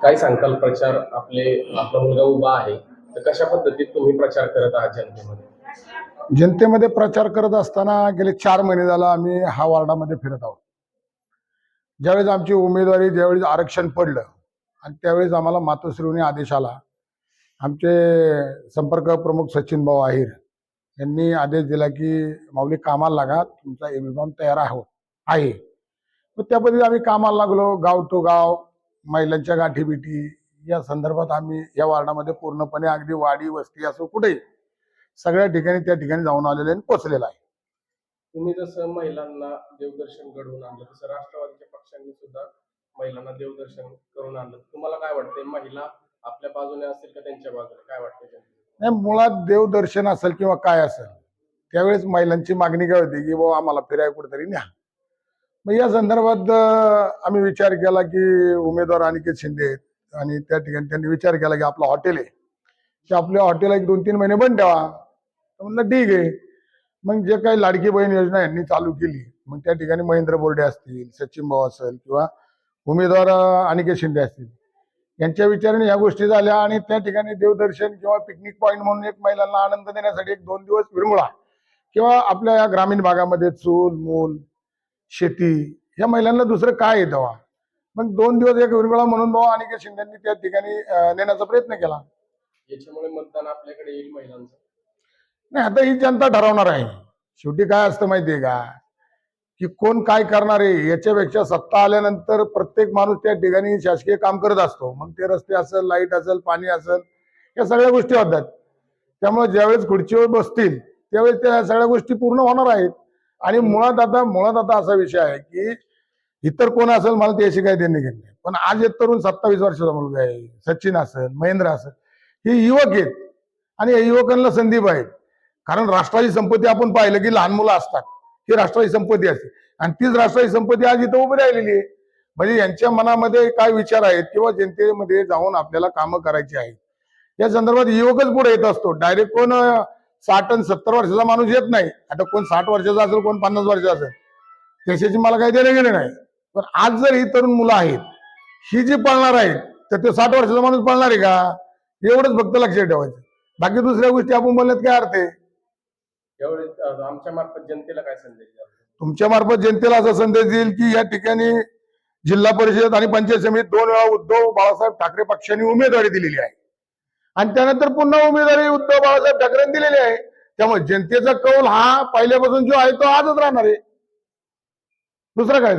काय सांगताल प्रचार आपला मुलगा उभा आहे तर कशा पद्धतीत तुम्ही प्रचार करत आहात जनतेमध्ये? जनतेमध्ये प्रचार करत असताना गेले 4 महिने झाला आम्ही हा वार्डामध्ये फिरत आहोत. ज्यावेळेस आमची उमेदवारी ज्यावेळेस आरक्षण पडलं आणि त्यावेळेस आम्हाला मातोश्रीने आदेश आला. आमचे संपर्क प्रमुख सचिन भाऊ आहिर यांनी आदेश दिला की माऊली कामाला लागा, तुमचा एबी फॉर्म तयार आहे. तर त्या पद्धतीने आम्ही कामाला लागलो. गाव टू गाव महिलांच्या गाठीबिटी या संदर्भात आम्ही या वार्डामध्ये पूर्णपणे अगदी वाडी वस्ती असो कुठेही सगळ्या ठिकाणी त्या ठिकाणी जाऊन आलेले आणि पोचलेला आहे. तुम्ही जसं महिलांना देवदर्शन घडवून आणलं तसं राष्ट्रवादीच्या पक्षांनी सुद्धा महिलांना देवदर्शन करून आणलं. तुम्हाला काय वाटतंय, महिला आपल्या बाजूने असतील का त्यांच्या बाजूने, काय वाटतंय? नाही, मुळात देवदर्शन असेल किंवा काय असेल त्यावेळेस महिलांची मागणी काय होती की बाबा आम्हाला फिरायला कुठेतरी न्या. मग या संदर्भात आम्ही विचार केला की उमेदवार अनिकेत शिंदे आहेत आणि त्या ठिकाणी त्यांनी विचार केला की आपलं हॉटेल आहे, की आपल्या हॉटेल 1-2-3 महिने बंद ठेवा. तर म्हणलं ठीक आहे. मग जे काही लाडकी बहीण योजना यांनी चालू केली, मग त्या ठिकाणी महेंद्र बोर्डे असतील, सचिन भाऊ असेल किंवा उमेदवार अनिकेत शिंदे असतील, यांच्या विचाराने या गोष्टी झाल्या आणि त्या ठिकाणी देवदर्शन किंवा पिकनिक पॉईंट म्हणून एक महिलांना आनंद देण्यासाठी 1-2 दिवस विरंगुळा किंवा आपल्या या ग्रामीण भागामध्ये चूल मूल शेती या महिलांना दुसरं काय येतं. मग 2 दिवस एक विरंगुळा म्हणून भाऊ अनिकेत शिंदेंनी त्या ठिकाणी नेण्याचा प्रयत्न केला. याच्यामुळे मतदान आपल्याकडे येईल महिलांचं? नाही, आता ही जनता ठरवणार आहे. शेवटी काय असतं माहितीये का, की कोण काय करणार आहे याच्यापेक्षा सत्ता आल्यानंतर प्रत्येक माणूस त्या ठिकाणी शासकीय काम करत असतो. मग ते रस्ते असेल, लाईट असेल, पाणी असेल, या सगळ्या गोष्टी होतात. त्यामुळे ज्यावेळेस खुर्चीवर बसतील त्यावेळेस त्या सगळ्या गोष्टी पूर्ण होणार आहेत. आणि मुळात आता असा विषय आहे की इतर कोण असेल मला त्याशी काही देणे घेणे, पण आज एक तरुण 27 वर्षाचा मुलगा आहे, सचिन असेल, महेंद्र असेल, हे युवक आहेत आणि या युवकांना संधी पाहिजे. कारण राष्ट्राची संपत्ती आपण पाहिलं की लहान मुलं असतात, ही राष्ट्राची संपत्ती असते आणि तीच राष्ट्राची संपत्ती आज इथं उभी राहिलेली आहे. म्हणजे यांच्या मनामध्ये काय विचार आहेत किंवा जनतेमध्ये जाऊन आपल्याला कामं करायची आहेत या संदर्भात युवकच पुढे येत असतो. डायरेक्ट कोण 60 आणि 70 वर्षाचा माणूस येत नाही. आता कोण 60 वर्षाचा असेल, कोण 50 वर्षाचा असेल, त्याच्याशी मला काही देणे गेले नाही. पण आज जर ही तरुण मुलं आहेत, ही जी पळणार आहेत, तर ते 60 वर्षाचा माणूस पळणार आहे का? एवढंच फक्त लक्षात ठेवायचं. बाकी दुसऱ्या गोष्टी आपण बोलण्यात काय अर्थ आहे? यावेळेस आमच्या मार्फत जनतेला काय संदेश द्याल? तुमच्या मार्फत जनतेला असा संदेश देईल की या ठिकाणी जिल्हा परिषद आणि पंचायत समितीत 2 वेळा उद्धव बाळासाहेब ठाकरे पक्षाने उमेदवारी दिलेली आहे आणि त्यानंतर पुन्हा उमेदवारी उद्धव बाळासाहेब ठाकरेंनी दिलेली आहे. त्यामुळे जनतेचा कौल हा पहिल्यापासून जो आहे तो आजच राहणार आहे. दुसरं काय